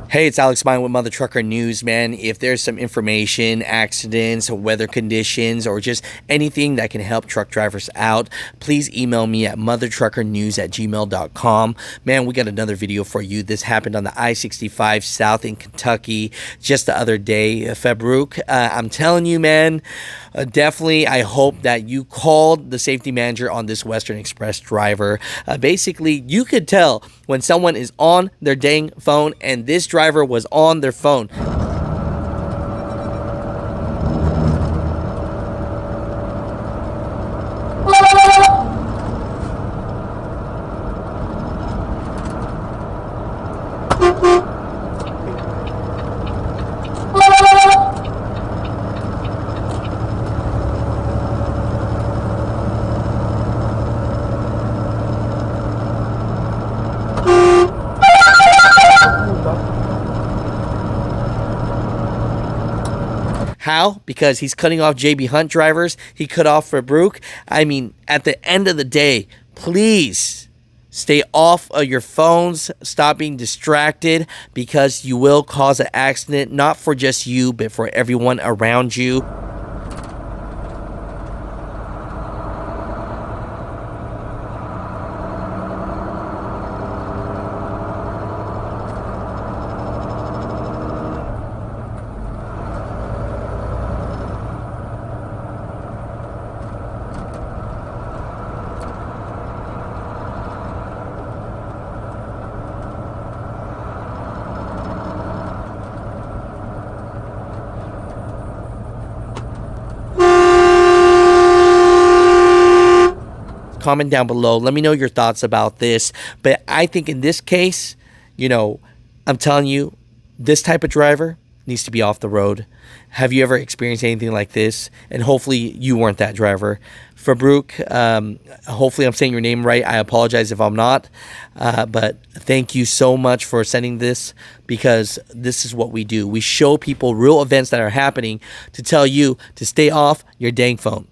Hey, it's Alex Mine with Mother Trucker News, man. If there's some information, accidents, weather conditions, or just anything that can help truck drivers out, please email me at mothertruckernews@gmail.com. Man, we got another video for you. This happened on the I-65 South in Kentucky just the other day. Fabruk, I'm telling you, man, definitely, I hope that you called the safety manager on this Western Express driver. Basically, you could tell when someone is on their dang phone, and this driver was on their phone. How? Because he's cutting off JB Hunt drivers. He cut off Fabruk. I mean, at the end of the day, please stay off of your phones. Stop being distracted, because you will cause an accident, not for just you, but for everyone around you. Comment down below. Let me know your thoughts about this. But I think in this case, I'm telling you, this type of driver needs to be off the road. Have you ever experienced anything like this? And hopefully you weren't that driver. Fabruk, hopefully I'm saying your name right. I apologize if I'm not. But thank you so much for sending this, because this is what we do. We show people real events that are happening to tell you to stay off your dang phone.